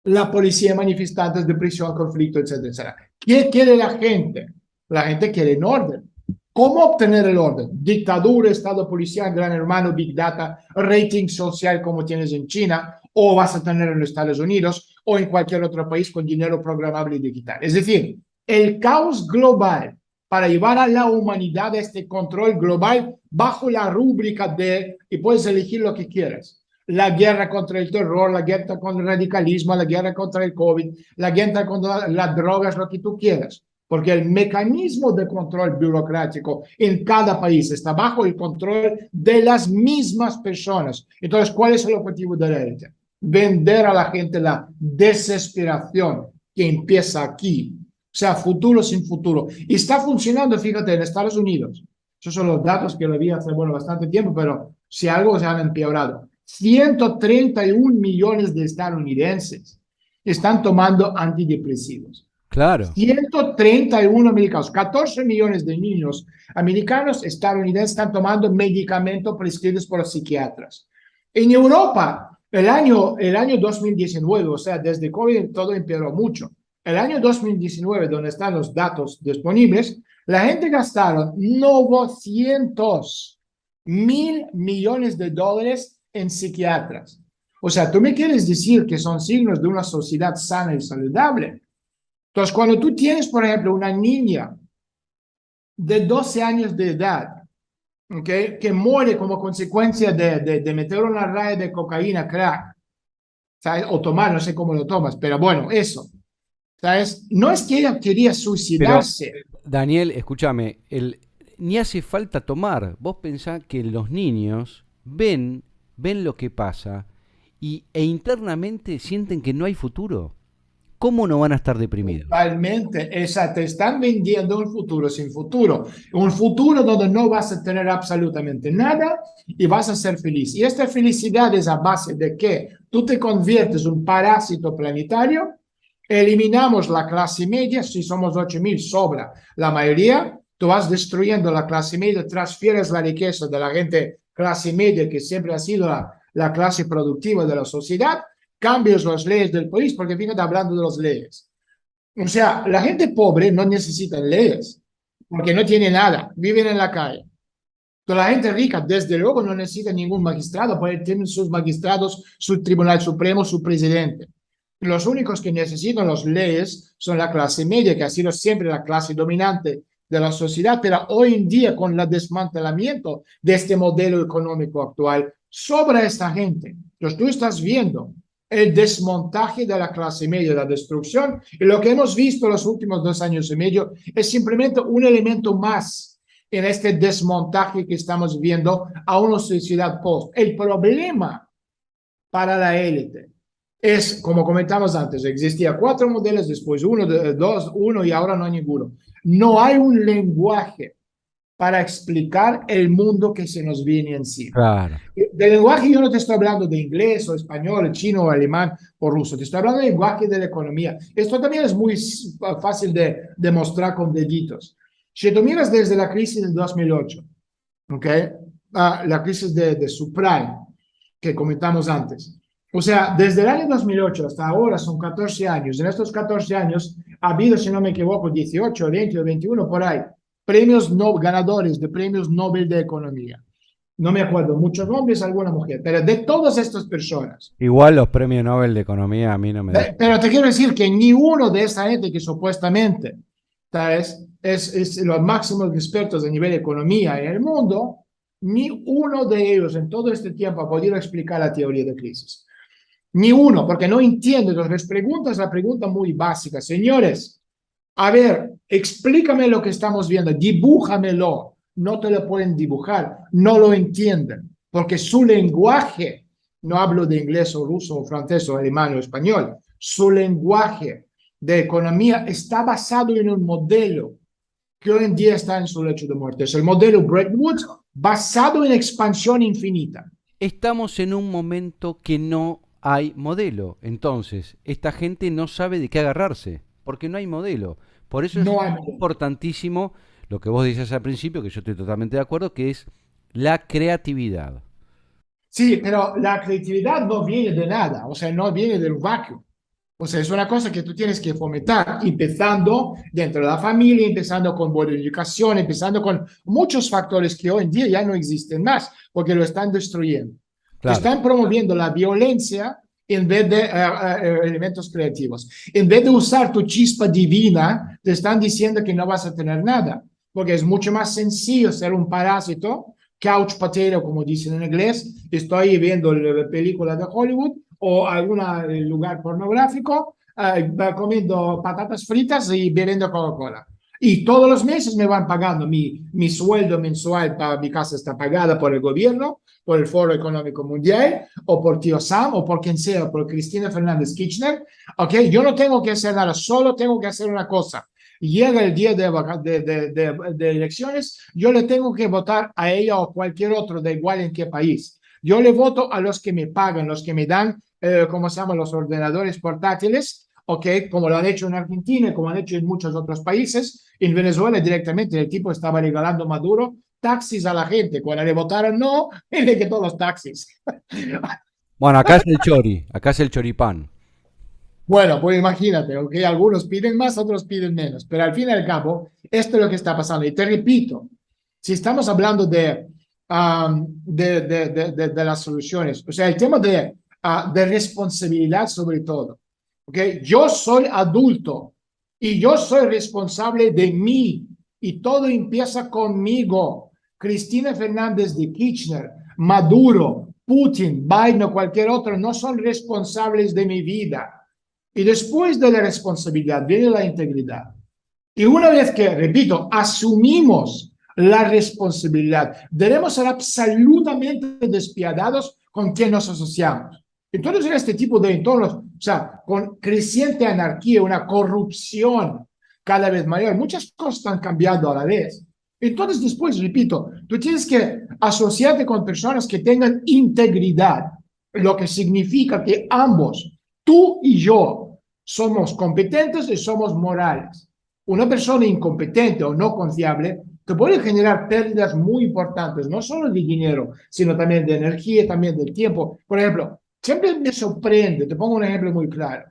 la policía, manifestantes, depresión, conflicto, etcétera, etcétera. ¿Qué quiere la gente? La gente quiere el orden. ¿Cómo obtener el orden? Dictadura, Estado policial, gran hermano, Big Data, rating social como tienes en China, o vas a tener en los Estados Unidos, o en cualquier otro país con dinero programable y digital. Es decir, el caos global para llevar a la humanidad a este control global bajo la rúbrica de, y puedes elegir lo que quieras, la guerra contra el terror, la guerra contra el radicalismo, la guerra contra el COVID, la guerra contra las drogas, lo que tú quieras. porque el mecanismo de control burocrático en cada país está bajo el control de las mismas personas. Entonces, ¿cuál es el objetivo de la élite? Vender a la gente la desesperación que empieza aquí. O sea, futuro sin futuro. Y está funcionando, fíjate, en Estados Unidos. Esos son los datos que lo vi hace, bueno, bastante tiempo, pero si algo se han empeorado. 131 millones de estadounidenses están tomando antidepresivos. Claro. 131 americanos, 14 millones de niños americanos estadounidenses están tomando medicamentos prescritos por los psiquiatras. En Europa, el año 2019, o sea, desde COVID todo empeoró mucho. El año 2019, donde están los datos disponibles, la gente gastaron 900 mil millones de dólares en psiquiatras. O sea, tú me quieres decir que son signos de una sociedad sana y saludable. Entonces, cuando tú tienes, por ejemplo, una niña de 12 años de edad, ¿okay?, que muere como consecuencia de meter una raya de cocaína, crack, ¿sabes? O tomar, no sé cómo lo tomas, pero bueno, eso, ¿sabes? No es que ella quería Pero, suicidarse. Daniel, escúchame, ni hace falta tomar. Vos pensás que los niños ven lo que pasa e internamente sienten que no hay futuro. ¿Cómo no van a estar deprimidos? Totalmente, esa, te están vendiendo un futuro donde no vas a tener absolutamente nada y vas a ser feliz. Y esta felicidad es a base de que tú te conviertes en un parásito planetario, eliminamos la clase media, si somos 8.000 sobra la mayoría, tú vas destruyendo la clase media, transfieres la riqueza de la gente clase media que siempre ha sido la clase productiva de la sociedad, cambios las leyes del país, porque fíjate hablando de las leyes. O sea, la gente pobre no necesita leyes, porque no tiene nada, viven en la calle. Pero la gente rica, desde luego, no necesita ningún magistrado, porque tienen sus magistrados, su Tribunal Supremo, su presidente. Los únicos que necesitan las leyes son la clase media, que ha sido siempre la clase dominante de la sociedad, pero hoy en día, con el desmantelamiento de este modelo económico actual, sobra esta gente. Entonces, tú estás viendo el desmontaje de la clase media, la destrucción, y lo que hemos visto los últimos 2 años y medio es simplemente un elemento más en este desmontaje que estamos viendo a una sociedad post. El problema para la élite es, como comentamos antes, existía 4 modelos, después 1, 2, 1 y ahora no hay ninguno. No hay un lenguaje para explicar el mundo que se nos viene encima. Claro. De lenguaje yo no te estoy hablando de inglés o español, chino o alemán o ruso, te estoy hablando de lenguaje de la economía. Esto también es muy fácil de demostrar con deditos. Si tú miras desde la crisis de 2008, ¿okay?, la crisis de subprime que comentamos antes. O sea, desde el año 2008 hasta ahora son 14 años. En estos 14 años ha habido, si no me equivoco, 18, 20 o 21 por ahí, premios no, ganadores de premios Nobel de Economía. No me acuerdo, muchos hombres, alguna mujer, pero de todas estas personas. Igual los premios Nobel de Economía a mí no me dejan. Pero te quiero decir que ni uno de esa gente que supuestamente, ¿sabes?, es los máximos expertos a nivel de economía en el mundo, ni uno de ellos en todo este tiempo ha podido explicar la teoría de crisis. Ni uno, porque no entiende. Entonces les preguntas la pregunta muy básica: señores, a ver, explícame lo que estamos viendo, dibújamelo. No te lo pueden dibujar, no lo entienden, porque su lenguaje, no hablo de inglés o ruso o francés o alemán o español, su lenguaje de economía está basado en un modelo que hoy en día está en su lecho de muerte. Es el modelo Bretton Woods basado en expansión infinita. Estamos en un momento que no hay modelo. Entonces, esta gente no sabe de qué agarrarse, porque no hay modelo. Por eso es No hay. importantísimo lo que vos decías al principio, que yo estoy totalmente de acuerdo, que es la creatividad. Sí, pero la creatividad no viene de nada, o sea, no viene del vacío. O sea, es una cosa que tú tienes que fomentar, empezando dentro de la familia, empezando con buena educación, empezando con muchos factores que hoy en día ya no existen más, porque lo están destruyendo. Te Claro. están promoviendo la violencia en vez de elementos creativos. En vez de usar tu chispa divina, te están diciendo que no vas a tener nada, porque es mucho más sencillo ser un parásito, couch potato, como dicen en inglés. Estoy viendo la película de Hollywood o algún lugar pornográfico, comiendo patatas fritas y bebiendo Coca-Cola. Y todos los meses me van pagando mi sueldo mensual para mi casa está pagada por el gobierno, por el Foro Económico Mundial, o por Tío Sam, o por quien sea, por Cristina Fernández Kirchner. Ok, yo no tengo que hacer nada, solo tengo que hacer una cosa. Llega el día de elecciones, yo le tengo que votar a ella o cualquier otro, da igual en qué país. Yo le voto a los que me pagan, los que me dan, ¿cómo se llama? Los ordenadores portátiles, ¿ok? Como lo han hecho en Argentina, como han hecho en muchos otros países. En Venezuela directamente el tipo estaba regalando Maduro taxis a la gente. Cuando le votaron no, él le quitó los taxis. Bueno, acá es el chori, acá es el choripán. Bueno, pues imagínate, ¿ok? Algunos piden más, otros piden menos, pero al fin y al cabo, esto es lo que está pasando. Y te repito, si estamos hablando de las soluciones, o sea, el tema de responsabilidad sobre todo, ¿ok? Yo soy adulto y yo soy responsable de mí y todo empieza conmigo. Cristina Fernández de Kirchner, Maduro, Putin, Biden o cualquier otro no son responsables de mi vida. Y después de la responsabilidad viene la integridad. Y una vez que, repito, asumimos la responsabilidad, debemos ser absolutamente despiadados con quien nos asociamos. Entonces, en este tipo de entornos, o sea, con creciente anarquía, una corrupción cada vez mayor, muchas cosas están cambiando a la vez. Entonces, después, repito, tú tienes que asociarte con personas que tengan integridad, lo que significa que ambos, tú y yo, somos competentes y somos morales. Una persona incompetente o no confiable te puede generar pérdidas muy importantes, no solo de dinero, sino también de energía, también del tiempo. Por ejemplo, siempre me sorprende, te pongo un ejemplo muy claro.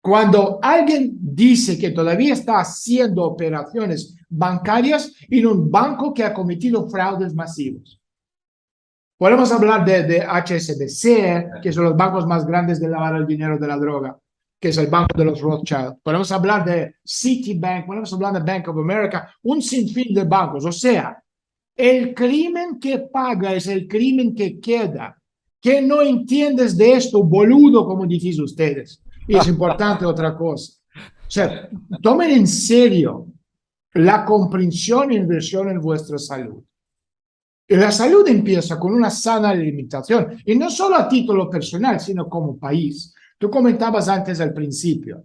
Cuando alguien dice que todavía está haciendo operaciones bancarias en un banco que ha cometido fraudes masivos. Podemos hablar de HSBC, que son los bancos más grandes de lavar el dinero de la droga, que es el banco de los Rothschild. Podemos hablar de Citibank, podemos hablar de Bank of America, un sinfín de bancos. O sea, el crimen que paga es el crimen que queda. ¿Qué no entiendes de esto, boludo, como dicen ustedes? Y es importante otra cosa. O sea, tomen en serio la comprensión e inversión en vuestra salud. Y la salud empieza con una sana alimentación, y no solo a título personal, sino como país. Tú comentabas antes al principio,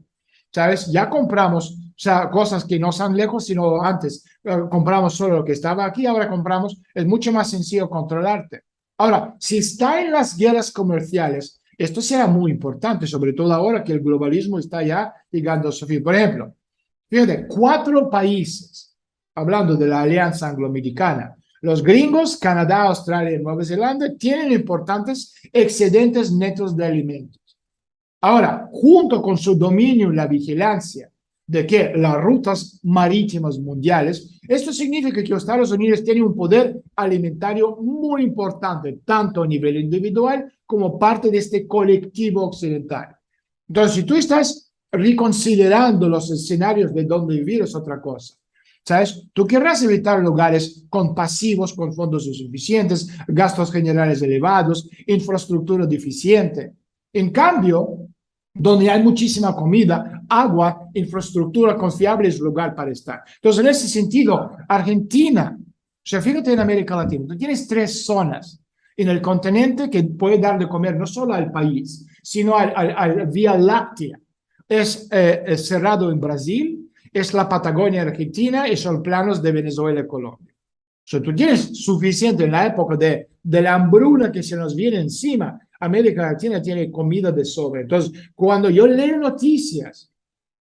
¿sabes? Ya compramos, o sea, cosas que no están lejos, sino antes compramos solo lo que estaba aquí, ahora compramos, es mucho más sencillo controlarte. Ahora, si está en las guerras comerciales, esto será muy importante, sobre todo ahora que el globalismo está ya llegando a su fin. Por ejemplo, fíjate, 4 países, hablando de la Alianza Angloamericana, los gringos, Canadá, Australia y Nueva Zelanda, tienen importantes excedentes netos de alimentos. Ahora, junto con su dominio y la vigilancia de que las rutas marítimas mundiales, esto significa que los Estados Unidos tienen un poder alimentario muy importante, tanto a nivel individual como parte de este colectivo occidental. Entonces, si tú estás reconsiderando los escenarios de dónde vivir, es otra cosa. ¿Sabes? Tú querrás evitar lugares con pasivos, con fondos insuficientes, gastos generales elevados, infraestructura deficiente. En cambio, donde hay muchísima comida, agua, infraestructura confiable es lugar para estar. Entonces, en ese sentido, Argentina, o sea, fíjate en América Latina, tú tienes 3 zonas en el continente que puede dar de comer no solo al país, sino al Vía Láctea. Es cerrado en Brasil, es la Patagonia Argentina y son planos de Venezuela y Colombia. O sea, tú tienes suficiente en la época de la hambruna que se nos viene encima. América Latina tiene comida de sobra. Entonces, cuando yo leo noticias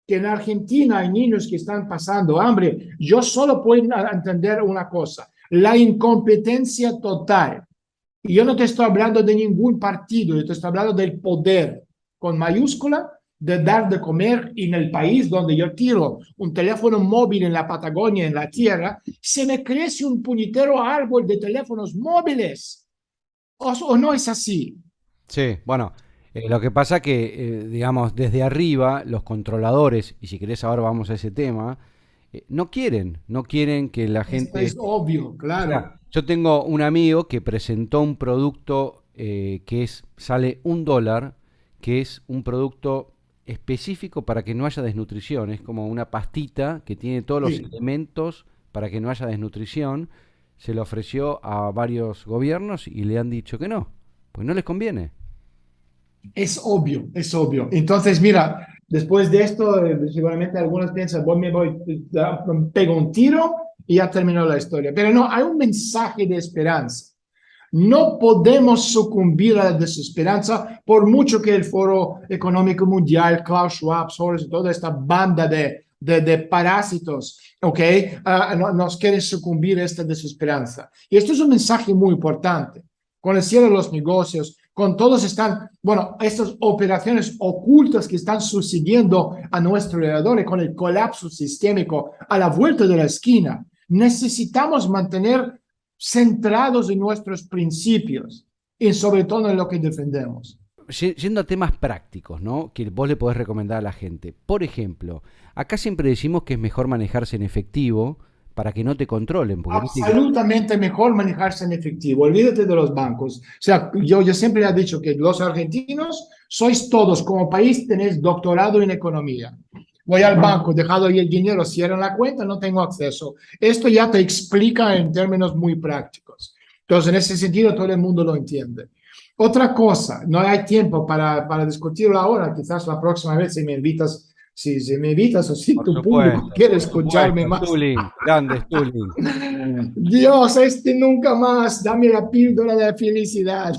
que en Argentina hay niños que están pasando hambre, yo solo puedo entender una cosa, la incompetencia total. Y yo no te estoy hablando de ningún partido, yo te estoy hablando del poder, con mayúscula, de dar de comer en el país donde yo tiro un teléfono móvil en la Patagonia, en la tierra, se me crece un puñetero árbol de teléfonos móviles. ¿O no es así? Sí, bueno, lo que pasa que, digamos, desde arriba, los controladores, y si querés ahora vamos a ese tema, no quieren que la Esto gente... es obvio, O claro. sea, yo tengo un amigo que presentó un producto sale $1, que es un producto específico para que no haya desnutrición. Es como una pastita que tiene todos los Sí. elementos para que no haya desnutrición. Se lo ofreció a varios gobiernos y le han dicho que no, pues no les conviene. Es obvio, es obvio. Entonces, mira, después de esto, seguramente algunos piensan, voy, me voy, pego un tiro y ya terminó la historia. Pero no, hay un mensaje de esperanza. No podemos sucumbir a la desesperanza por mucho que el Foro Económico Mundial, Klaus Schwab, Soros y toda esta banda de parásitos, ¿ok? Nos quieren sucumbir a esta desesperanza. Y esto es un mensaje muy importante. Con el cierre de los negocios, con todos están, bueno, estas operaciones ocultas que están sucediendo a nuestro alrededor y con el colapso sistémico a la vuelta de la esquina, necesitamos mantener centrados en nuestros principios y sobre todo en lo que defendemos. Yendo a temas prácticos, ¿no? Que vos le podés recomendar a la gente. Por ejemplo, acá siempre decimos que es mejor manejarse en efectivo para que no te controlen. Porque viste que Absolutamente mejor manejarse en efectivo. Olvídate de los bancos. O sea, yo siempre he dicho que los argentinos sois todos, como país, tenéis doctorado en economía. Voy al banco, dejado ahí el dinero, cierran la cuenta, no tengo acceso. Esto ya te explica en términos muy prácticos. Entonces, en ese sentido, todo el mundo lo entiende. Otra cosa, no hay tiempo para discutirlo ahora, quizás la próxima vez si me invitas, si me invitas o si tu público quiere por escucharme supuesto, más. Stulin, grande Stulin. Dios, nunca más, dame la píldora de la felicidad.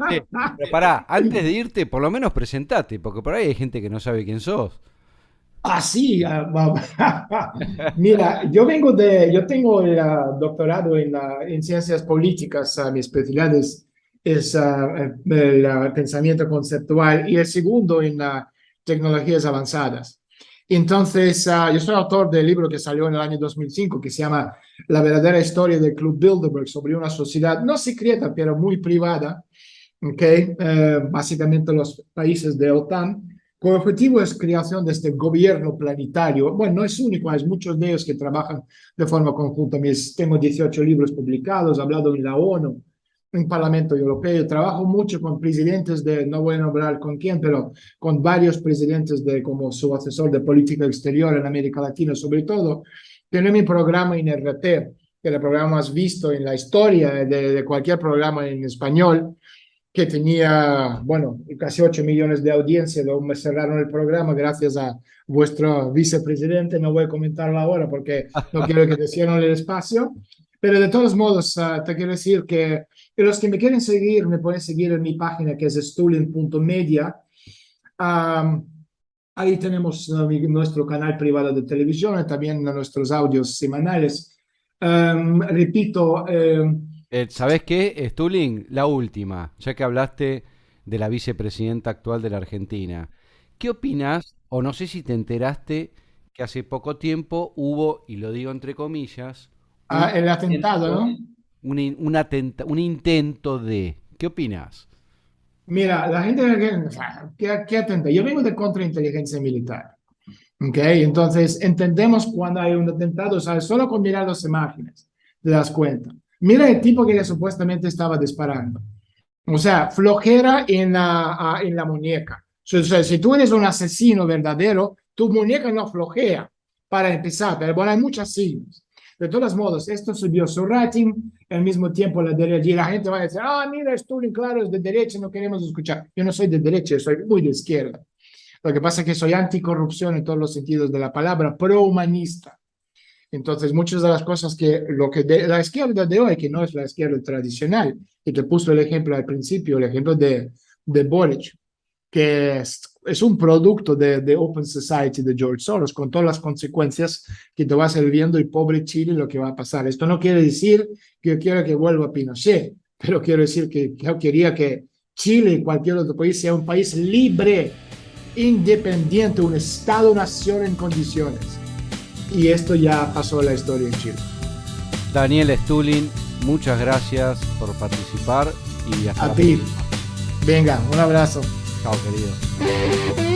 Pero pará, antes de irte, por lo menos presentate, porque por ahí hay gente que no sabe quién sos. Sí, mira, yo tengo el doctorado en ciencias políticas, mi especialidad es el pensamiento conceptual y el segundo en tecnologías avanzadas. Entonces, yo soy autor del libro que salió en el año 2005 que se llama La verdadera historia del Club Bilderberg sobre una sociedad no secreta, pero muy privada, ¿okay? Básicamente los países de OTAN. Con el objetivo es creación de este gobierno planetario. Bueno, no es único, hay muchos de ellos que trabajan de forma conjunta. Tengo 18 libros publicados, he hablado en la ONU, en el Parlamento Europeo. Trabajo mucho con presidentes no voy a nombrar con quién, pero con varios presidentes como su asesor de política exterior en América Latina, sobre todo. Tengo mi programa en RT, que es el programa más visto en la historia de cualquier programa en español, que tenía, bueno, casi 8 millones de audiencia. Luego me cerraron el programa gracias a vuestro vicepresidente. No voy a comentarlo ahora porque no quiero que te cierren el espacio. Pero de todos modos, te quiero decir que los que me quieren seguir, me pueden seguir en mi página que es stulin.media. Ahí tenemos nuestro canal privado de televisión y también nuestros audios semanales. Repito, ¿Sabés qué, Stulin? La última, ya que hablaste de la vicepresidenta actual de la Argentina. ¿Qué opinás, o no sé si te enteraste, que hace poco tiempo hubo, y lo digo entre comillas, un el atentado, intento, ¿no? un intento de... ¿Qué opinás? Mira, la gente que atenta. Yo vengo de contrainteligencia militar, ¿ok? Entonces, entendemos cuando hay un atentado, ¿sabes? Solo con mirar las imágenes te das cuenta. Mira el tipo que supuestamente estaba disparando. O sea, flojera en la muñeca. O sea, si tú eres un asesino verdadero, tu muñeca no flojea, para empezar. Pero bueno, hay muchas signos. De todos modos, esto subió su rating, al mismo tiempo la derecha, y la gente va a decir, mira, Stulin, claro, es de derecha, no queremos escuchar. Yo no soy de derecha, yo soy muy de izquierda. Lo que pasa es que soy anticorrupción en todos los sentidos de la palabra, pro-humanista. Entonces, muchas de las cosas la izquierda de hoy, que no es la izquierda tradicional, y te puso el ejemplo al principio, el ejemplo de Boric, que es un producto de Open Society de George Soros, con todas las consecuencias que te va a ser viendo el pobre Chile lo que va a pasar. Esto no quiere decir que yo quiera que vuelva Pinochet, pero quiero decir que yo quería que Chile y cualquier otro país sea un país libre, independiente, un Estado-nación en condiciones. Y esto ya pasó en la historia en Chile. Daniel Stulin, muchas gracias por participar y hasta A la ti. próxima. Venga, un abrazo. Chao, querido.